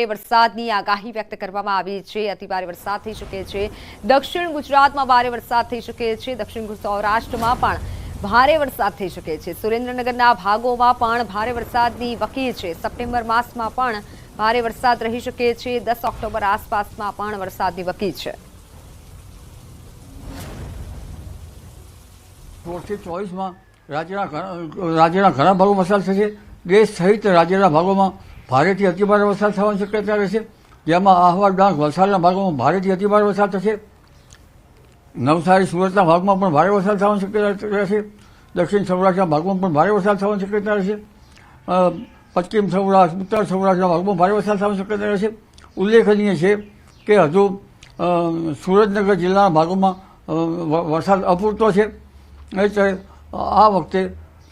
વરસાદની આગાહી વ્યક્ત કરવામાં આવી છે। અતિભારે વરસાદ થઈ શકે છે। દક્ષિણ ગુજરાતમાં ભારે વરસાદ થઈ શકે છે। દક્ષિણ સૌરાષ્ટ્રમાં પણ ભારે વરસાદ થઈ શકે છે। સુરેન્દ્રનગરના ભાગોમાં પણ ભારે વરસાદની વકી છે। સપ્ટેમ્બર માસમાં પણ ભારે વરસાદ રહી શકે છે। 10 ઓક્ટોબર આસપાસમાં પણ વરસાદની વકી છે। 24 રાજ્યના ઘણા ભાગો વરસાદ થશે। દેશ સહિત રાજ્યના ભાગોમાં ભારેથી અતિભારે વરસાદ થવાની શક્યતા રહેશે, જેમાં આહવા, ડાંગ, વલસાડના ભાગોમાં ભારેથી અતિભારે વરસાદ થશે। નવસારી, સુરતના ભાગમાં પણ ભારે વરસાદ થવાની શક્યતા રહેશે। દક્ષિણ સૌરાષ્ટ્રના ભાગમાં પણ ભારે વરસાદ થવાની શક્યતા રહેશે। પશ્ચિમ સૌરાષ્ટ્ર, ઉત્તર સૌરાષ્ટ્રના ભાગમાં ભારે વરસાદ થવાની શક્યતા રહેશે। ઉલ્લેખનીય છે કે હજુ સુરેન્દ્રનગર જિલ્લાના ભાગોમાં વરસાદ અપૂરતો છે, એટલે આ વખતે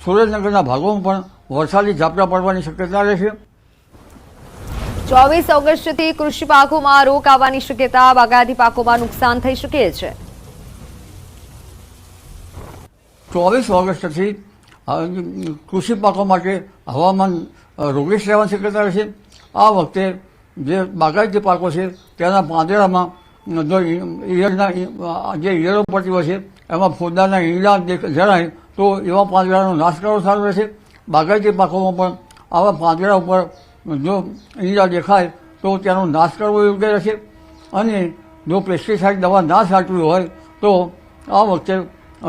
સુરેન્દ્રનગરના ભાગોમાં પણ વરસાદી ઝાપટા પડવાની શક્યતા રહેશે। 24 ઓગસ્ટથી કૃષિ પાકોમાં રોગ આવવાની શક્યતા, બાગાયતી પાકોમાં નુકસાન થઈ શકે છે। 24 ઓગસ્ટથી કૃષિ પાકો માટે હવામાન રોગીશ રહેવાની શક્યતા રહેશે। આ વખતે જે બાગાયતી પાકો છે તેના પાંદડામાં જે ઈયળો પડતી હોય છે એમાં ફૂદાના ઈંડા જણાય તો એવા પાંદડાનો નાશ કરવો સારો રહેશે। બાગાયતી પાકોમાં પણ આવા પાંદડા ઉપર જો ઈંડા દેખાય તો તેનો નાશ કરવો યોગ્ય રહેશે। અને જો પેસ્ટિસાઇડ દવા ના છાંટવી હોય તો આ વખતે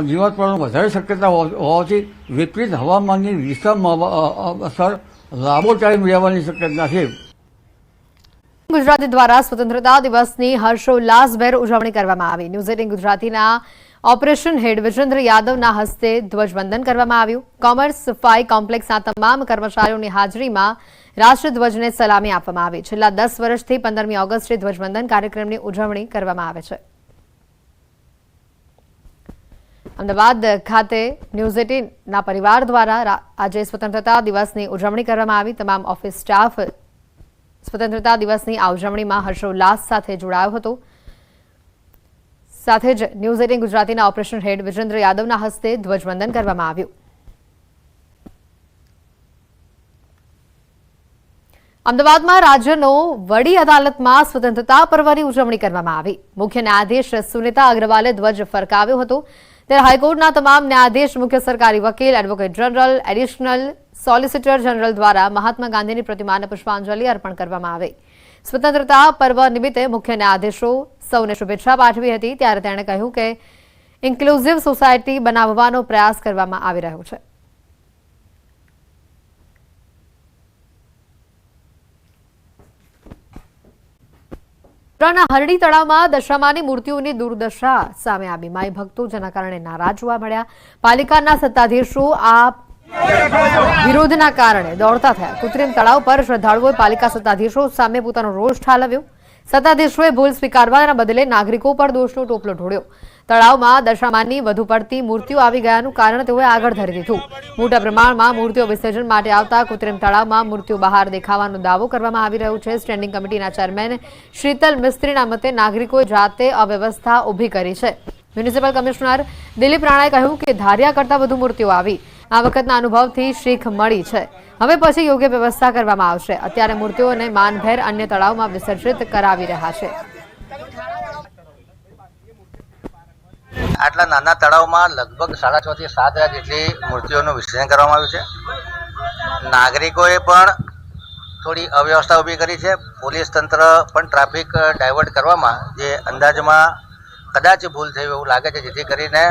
જીવાત પડવાની વધારે શક્યતા હોવાથી વિપરીત હવામાનની વિષમ અસર લાંબો ટાઈમ રહેવાની શક્યતા છે। ગુજરાતી દ્વારા સ્વતંત્રતા દિવસની હર્ષોલ્લાસભેર ઉજવણી કરવામાં આવી। ન્યૂઝ 18 ગુજરાતીના ઓપરેશન હેડ વિજેન્દ્ર યાદવના હસ્તે ધ્વજવંદન કરવામાં આવ્યું। કોમર્સ સફાઈ કોમ્પ્લેક્સના તમામ કર્મચારીઓની હાજરીમાં રાષ્ટ્રધ્વજને સલામી આપવામાં આવી। છેલ્લા 10 વર્ષથી 15મી ઓગસ્ટે ધ્વજવંદન કાર્યક્રમની ઉજવણી કરવામાં આવે છે। અમદાવાદ ખાતે ન્યૂઝ 18ના પરિવાર દ્વારા આજે સ્વતંત્રતા દિવસની ઉજવણી કરવામાં આવી। તમામ ઓફિસ સ્ટાફ સ્વતંત્રતા દિવસની આ ઉજવણીમાં હર્ષોલ્લાસ સાથે જોડાયો હતો। સાથે જ ન્યૂઝ 18 ગુજરાતીના ઓપરેશન હેડ વિજેન્દ્ર યાદવના હસ્તે ધ્વજવંદન કરવામાં આવ્યું। અમદાવાદમાં રાજ્યનો વડી અદાલતમાં સ્વતંત્રતા પર્વની ઉજવણી કરવામાં આવી। મુખ્ય ન્યાયાધીશ સુનિતા અગ્રવાલે ધ્વજ ફરકાવ્યો હતો, ત્યારે હાઈકોર્ટના તમામ ન્યાયાધીશ, મુખ્ય સરકારી વકીલ, advocate general, additional solicitor general દ્વારા મહાત્મા ગાંધીની પ્રતિમાને પુષ્પાંજલિ અર્પણ કરવામાં આવી। સ્વતંત્રતા પર્વ નિમિત્તે મુખ્ય ન્યાયાધીશો સૌને શુભેચ્છા પાઠવી હતી, ત્યારે તેણે કહ્યું કે ઇન્ક્લુઝિવ સોસાયટી બનાવવાનો પ્રયાસ કરવામાં આવી રહ્યો છે। હરડી તળાવમાં દશામાની મૂર્તિઓની દુર્દશા સામે આવી। માઈ ભક્તો જેના કારણે નારાજ જોવા મળ્યા। પાલિકાના સત્તાધીશો આ વિરોધના કારણે દોડતા થયા। કૃત્રિમ તળાવ પર શ્રદ્ધાળુઓએ પાલિકા સત્તાધીશો સામે પોતાનો રોષ ઠાલવ્યો। સત્તાધીશોએ ભૂલ સ્વીકારવાના બદલે નાગરિકો પર દોષનો ટોપલો ઢોળ્યો। તળાવમાં દશામાની વધુ પડતી મૂર્તિઓ આવી ગયાનું કારણ તેઓએ આગળ ધરી દીધું। મોટા પ્રમાણમાં મૂર્તિઓ વિસર્જન માટે આવતા કૃત્રિમ તળાવમાં મૂર્તિઓ બહાર દેખાવાનો દાવો કરવામાં આવી રહ્યો છે। સ્ટેન્ડિંગ કમિટીના ચેરમેન શીતલ મિસ્ત્રીના મતે નાગરિકોએ જાતે અવ્યવસ્થા ઊભી કરી છે। મ્યુનિસિપલ કમિશનર દિલીપ રાણાએ કહ્યું કે ધાર્યા કરતાં વધુ મૂર્તિઓ આવી। આ વખતના અનુભવથી શીખ મળી છે। હવે પછી યોગ્ય વ્યવસ્થા કરવામાં આવશે। અત્યારે મૂર્તિઓને માનભેર અન્ય તળાવમાં વિસર્જિત કરાવી રહ્યા છે। આટલા નાના તળાવમાં લગભગ 6.5 થી 7 જેટલી મૂર્તિઓનું વિસર્જન કરવામાં આવ્યું છે। નાગરિકોએ પણ થોડી અવ્યવસ્થા ઊભી કરી છે। પોલીસ તંત્ર પણ ટ્રાફિક ડાયવર્ટ કરવામાં જે અંદાજમાં કદાચ ભૂલ થઈ એવું લાગે છે, જેથી કરીને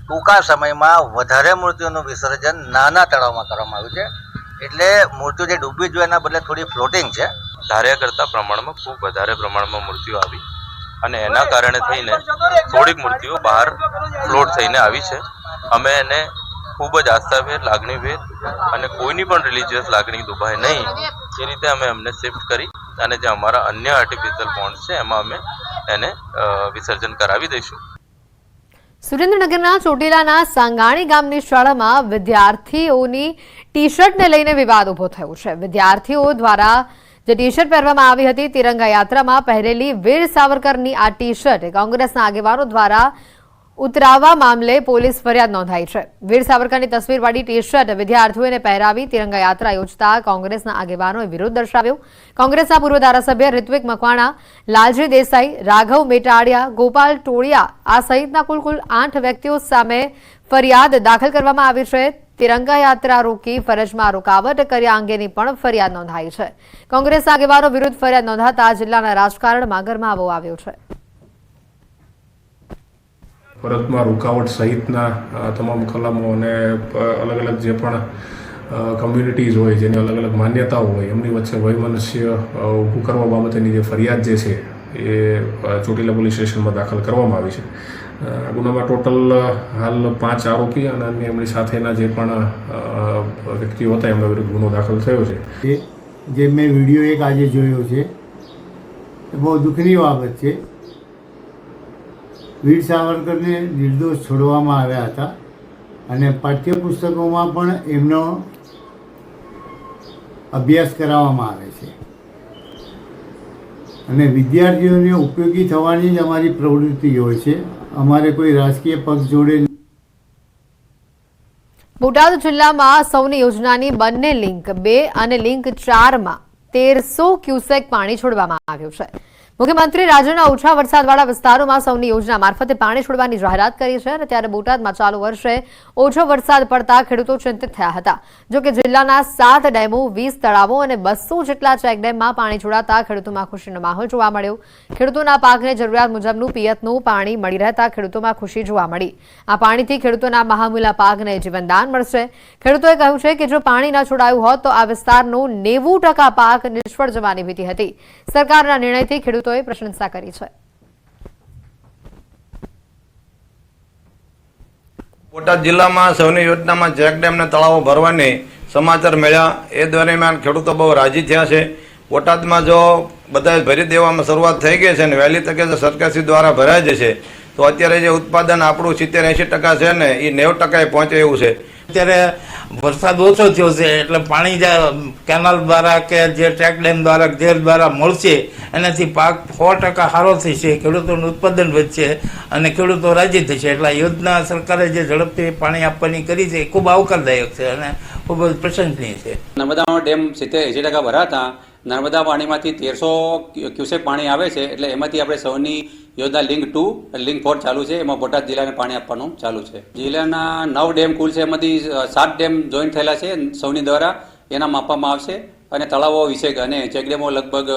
ટૂંકા સમયમાં વધારે મૂર્તિઓનું વિસર્જન નાના તળાવમાં કરવામાં આવ્યું છે। એટલે મૂર્તિઓ જે ડૂબવી જોઈએ એના બદલે થોડી ફ્લોટિંગ છે। ધાર્યા કરતા પ્રમાણમાં ખૂબ વધારે પ્રમાણમાં મૂર્તિઓ આવી અને એના કારણે થઈને થોડીક મૂર્તિઓ બહાર ફ્લોટ થઈને આવી છે। અમે એને ખૂબ જ આસ્થાભેર, લાગણીભેર અને કોઈની પણ રિલિજિયસ લાગણી દુભાય નહીં એ રીતે અમે એમને શિફ્ટ કરી અને જે અમારા અન્ય આર્ટિફિશિયલ પોન્ડ્સ છે એમાં અમે એને વિસર્જન કરાવી દઈશું। સુરેન્દ્રનગરના ચોટીલાના સાંગાણી ગામની શાળામાં વિદ્યાર્થીઓની ટી શર્ટને લઈને વિવાદ ઉભો થયો છે। વિદ્યાર્થીઓ દ્વારા જે ટી શર્ટ પહેરવામાં આવી હતી, તિરંગા યાત્રામાં પહેરેલી વીર સાવરકરની આ ટી શર્ટ કોંગ્રેસના આગેવાનો દ્વારા ઉતરાવવા મામલે પોલીસ ફરિયાદ નોંધાઈ છે. વીર સાવરકરની તસવીરવાળી ટી-શર્ટ વિદ્યાર્થીઓને પહેરાવી તિરંગા યાત્રા યોજતા કોંગ્રેસના આગેવાનોએ વિરોધ દર્શાવ્યો. કોંગ્રેસના પૂર્વ ધારાસભ્ય રિત્વિક મકવાણા, લાલજી દેસાઈ, રાઘવ મેટાડિયા, ગોપાલ ટોળિયા આ સહિતના કુલ 8 વ્યક્તિઓ સામે ફરિયાદ દાખલ કરવામાં આવી છે. તિરંગા યાત્રા રોકી ફરજમાં રોકાવટ કર્યા અંગેની પણ ફરિયાદ નોંધાઈ છે. કોંગ્રેસના આગેવાનો વિરુદ્ધ ફરિયાદ નોંધાતા જિલ્લાના રાજકારણમાં ગરમાવો આવ્યો છે. ફરજમાં રૂકાવટ સહિતના તમામ કલમો અને અલગ અલગ જે પણ કમ્યુનિટીઝ હોય જેની અલગ અલગ માન્યતાઓ હોય એમની વચ્ચે વયમનસ્ય ઊભું કરવા બાબતેની જે ફરિયાદ જે છે એ ચોટીલા પોલીસ સ્ટેશનમાં દાખલ કરવામાં આવી છે. આ ગુનામાં ટોટલ હાલ 5 આરોપી અને અન્ય એમની સાથેના જે પણ વ્યક્તિઓ હતા એમના વિરુદ્ધ ગુનો દાખલ થયો છે. જે મેં વિડીયો એક આજે જોયો છે એ બહુ દુઃખની બાબત છે. વીર સાવરકરને નિર્દોષ છોડવામાં આવ્યા હતા અને પાઠ્યપુસ્તકોમાં પણ એમનો અભ્યાસ કરાવવામાં આવે છે અને વિદ્યાર્થીઓને ઉપયોગી થવાની જ અમારી પ્રવૃત્તિ હોય છે. અમારે કોઈ રાજકીય પક્ષ જોડે. બોટાદ જિલ્લામાં સૌની યોજનાની બંને લિંક 2 અને લિંક 4માં 1300 ક્યુસેક પાણી છોડવામાં આવ્યું છે. મુખ્યમંત્રી રાજ્યના ઓછા વરસાદવાળા વિસ્તારોમાં સૌની યોજના મારફતે પાણી છોડવાની જાહેરાત કરી છે અને ત્યારે બોટાદમાં ચાલુ વર્ષે ઓછો વરસાદ પડતા ખેડૂતો ચિંતિત થયા હતા. જોકે જિલ્લાના 7 ડેમો, 20 તળાવો અને 200 જેટલા ચેકડેમમાં પાણી છોડાતા ખેડૂતોમાં ખુશીનો માહોલ જોવા મળ્યો. ખેડૂતોના પાકને જરૂરિયાત મુજબનું પિયતનું પાણી મળી રહેતા ખેડૂતોમાં ખુશી જોવા મળી. આ પાણીથી ખેડૂતોના મહામૂલા પાકને જીવનદાન મળશે. ખેડૂતોએ કહ્યું છે કે જો પાણી ન છોડાયું હોત તો આ વિસ્તારનો 90% પાક નિષ્ફળ જવાની ભીતિ હતી. સરકારના નિર્ણયથી ખેડૂતો પ્રશંસા કરી છે. બોટાદ જિલ્લામાં સૌની યોજનામાં ચેકડેમ અને તળાવો ભરવાની સમાચાર મળ્યા એ દરમિયાન ખેડૂતો બહુ રાજી થયા છે. બોટાદમાં જો બધા ભરી દેવામાં શરૂઆત થઈ ગઈ છે અને વહેલી તકે જો સરકારશ્રી દ્વારા ભરાઈ જશે તો અત્યારે જે ઉત્પાદન આપણું 70-80% છે ને એ 90% પહોંચે એવું છે. અત્યારે વરસાદ ઓછો થયો છે એટલે પાણી કેનાલ દ્વારા કે જે ચેક ડેમ દ્વારા જે દ્વારા મળશે એનાથી પાક 100% સારો થશે, ખેડૂતોનું ઉત્પાદન વધશે અને ખેડૂતો રાજી થશે. એટલે આ યોજના સરકારે જે ઝડપથી પાણી આપવાની કરી છે એ ખૂબ આવકારદાયક છે અને ખૂબ જ પ્રશંસનીય છે. નર્મદા ડેમ 70-80% ભરાતા નર્મદા પાણીમાંથી 1300 ક્યુસેક પાણી આવે છે. એટલે એમાંથી આપણે સૌની યોજના લિંક 2 લિંક 4 ચાલુ છે. એમાં બોટાદ જિલ્લાને પાણી આપવાનું ચાલુ છે. જિલ્લાના 9 ડેમ કુલ છે, એમાંથી 7 ડેમ જોઈન્ટ થયેલા છે સૌની દ્વારા, એના માપવામાં આવશે. અને તળાવો 20 અને ચેકડેમો લગભગ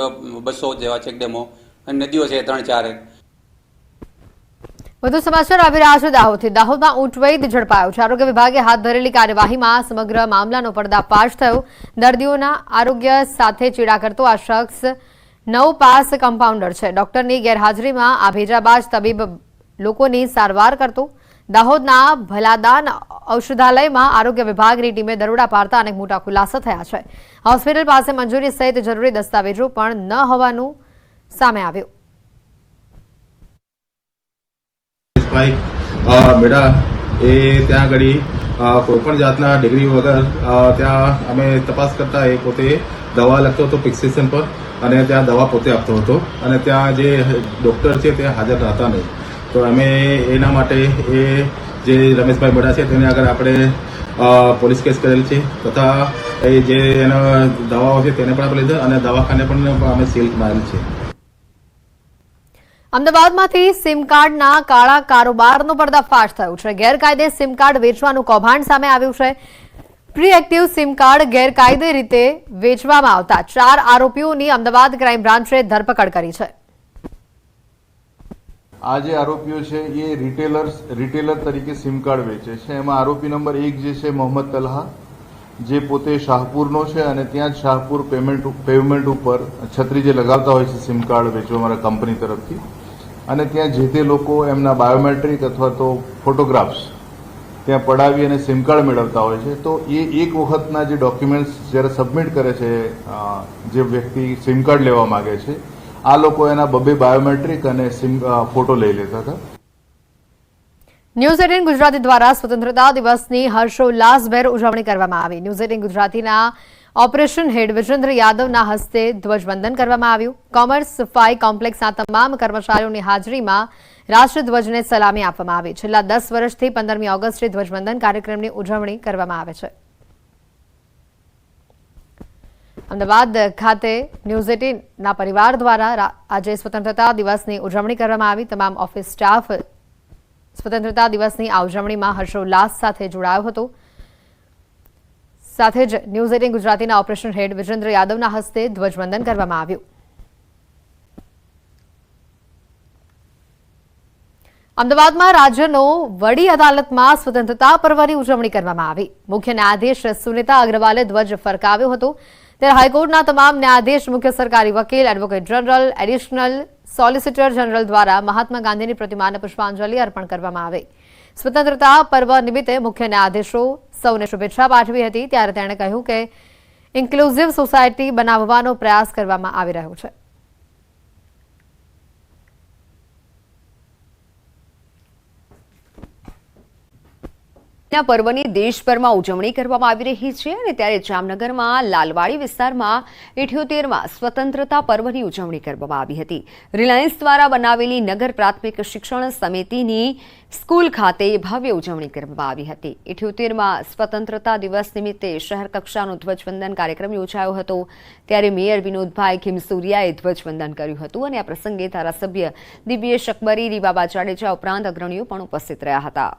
200 જેવા ચેકડેમો અને નદીઓ છે 3-4. વધુ સમાચાર આવી રહ્યા છે દાહોદથી. દાહોદમાં ઊંટ વૈદ ઝડપાયો છે. આરોગ્ય વિભાગે હાથ ધરેલી કાર્યવાહીમાં સમગ્ર મામલાનો પર્દાફાશ થયો. દર્દીઓના આરોગ્ય સાથે ચેડા કરતો આ શખ્સ 9 પાસ કમ્પાઉન્ડર છે. ડોક્ટરની ગેરહાજરીમાં આ ભેજાબાજ તબીબ લોકોની સારવાર કરતો. દાહોદના ભલાદાન ઔષધાલયમાં આરોગ્ય વિભાગની ટીમે દરોડા પાડતા અનેક મોટા ખુલાસા થયા છે. હોસ્પિટલ પાસે મંજૂરી સહિત જરૂરી દસ્તાવેજો પણ ન હોવાનું સામે આવ્યું. મેળા એ ત્યાં આગળ કોઈપણ જાતના ડિગ્રી વગર ત્યાં અમે તપાસ કરતા એ પોતે દવા લખતો હતો પ્રિસ્ક્રિપ્શન પર અને ત્યાં દવા પોતે આપતો હતો અને ત્યાં જે ડૉક્ટર છે તે હાજર હતા નહીં. તો અમે એના માટે એ જે રમેશભાઈ મેળા છે તેને આગળ આપણે પોલીસ કેસ કરેલ છે તથા એ જે એના દવાઓ છે તેને પણ આપણે લીધા અને દવાખાને પણ અમે સીલ મારેલ છે. અમદાવાદમાંથી સિમ કાર્ડના કાળા કારોબારનો પર્દાફાશ થયો છે. ગેરકાયદે સિમ કાર્ડ વેચવાનું કૌભાંડ સામે આવ્યું છે. પ્રી એક્ટિવ સિમ કાર્ડ ગેરકાયદે રીતે વેચવામાં આવતા 4 આરોપીઓની અમદાવાદ ક્રાઇમ બ્રાન્ચે ધરપકડ કરી છે. આ જે આરોપીઓ છે એ રિટેલર તરીકે સિમ કાર્ડ વેચે છે. એમાં આરોપી નંબર 1 જે છે મોહમ્મદ તલહા, જે પોતે શાહપુરનો છે અને ત્યાં જ શાહપુર પેવમેન્ટ ઉપર છત્રી જે લગાવતા હોય છે સિમ કાર્ડ વેચવા મારા કંપની તરફથી, અને ત્યાં જે તે લોકો એમના બાયોમેટ્રિક અથવા તો ફોટોગ્રાફ્સ ત્યાં પડાવી અને સિમ કાર્ડ મેળવતા હોય છે. તો એ એક વખતના જે ડોક્યુમેન્ટ્સ જ્યારે સબમિટ કરે છે જે વ્યક્તિ સિમ કાર્ડ લેવા માગે છે, આ લોકો એના 2 બાયોમેટ્રિક અને ફોટો લઈ લેતા હતા. ન્યૂઝ 18 ગુજરાતી દ્વારા સ્વતંત્રતા દિવસની હર્ષોલ્લાસભેર ઉજવણી કરવામાં આવી. ન્યૂઝ 18 ગુજરાતીના ઓપરેશન હેડ વિજેન્દ્ર યાદવના હસ્તે ધ્વજવંદન કરવામાં આવ્યું. કોમર્સ ફાઈ કોમ્પ્લેક્સના તમામ કર્મચારીઓની હાજરીમાં રાષ્ટ્રધ્વજને સલામી આપવામાં આવી. છેલ્લા 10 વર્ષથી 15મી ઓગસ્ટે ધ્વજવંદન કાર્યક્રમની ઉજવણી કરવામાં આવે છે. અમદાવાદ ખાતે ન્યૂઝ 18ના પરિવાર દ્વારા આજે સ્વતંત્રતા દિવસની ઉજવણી કરવામાં આવી. તમામ ઓફિસ સ્ટાફ સ્વતંત્રતા દિવસની આ ઉજવણીમાં હર્ષોલ્લાસ સાથે જોડાયો હતો. સાથે જ ન્યૂઝ 18 ગુજરાતીના ઓપરેશન હેડ વિજેન્દ્ર યાદવના હસ્તે ધ્વજવંદન કરવામાં આવ્યું. અમદાવાદમાં રાજ્યનો વડી અદાલતમાં સ્વતંત્રતા પર્વની ઉજવણી કરવામાં આવી. મુખ્ય ન્યાયાધીશ સુનિતા અગ્રવાલે ધ્વજ ફરકાવ્યો હતો. ત્યારે હાઈકોર્ટના તમામ ન્યાયાધીશ, મુખ્ય સરકારી વકીલ, advocate general, additional solicitor general દ્વારા મહાત્મા ગાંધીની પ્રતિમાને પુષ્પાંજલિ અર્પણ કરવામાં આવી. સ્વતંત્રતા પર્વ નિમિત્તે મુખ્ય ન્યાયાધીશો સૌને શુભેચ્છા પાઠવી હતી. ત્યારે તેણે કહ્યું કે ઇન્ક્લુઝિવ સોસાયટી બનાવવાનો પ્રયાસ કરવામાં આવી રહ્યો છે. પર્વની દેશભરમાં ઉજવણી કરવામાં આવી રહી છે અને ત્યારે જામનગરમાં લાલવાડી વિસ્તારમાં 78માં સ્વતંત્રતા પર્વની ઉજવણી કરવામાં આવી હતી. રિલાયન્સ દ્વારા બનાવેલી નગર પ્રાથમિક શિક્ષણ સમિતિની સ્કૂલ ખાતે ભવ્ય ઉજવણી કરવામાં આવી હતી. 78માં સ્વતંત્રતા દિવસ નિમિત્તે શહેર કક્ષાનો ધ્વજવંદન કાર્યક્રમ યોજાયો હતો. ત્યારે મેયર વિનોદભાઈ ખીમસુરિયાએ ધ્વજવંદન કર્યું હતું અને આ પ્રસંગે ધારાસભ્ય દિવ્યેશ અકબરી, રીવાબા જાડેજા ઉપરાંત અગ્રણીઓ પણ ઉપસ્થિત રહ્યા હતા.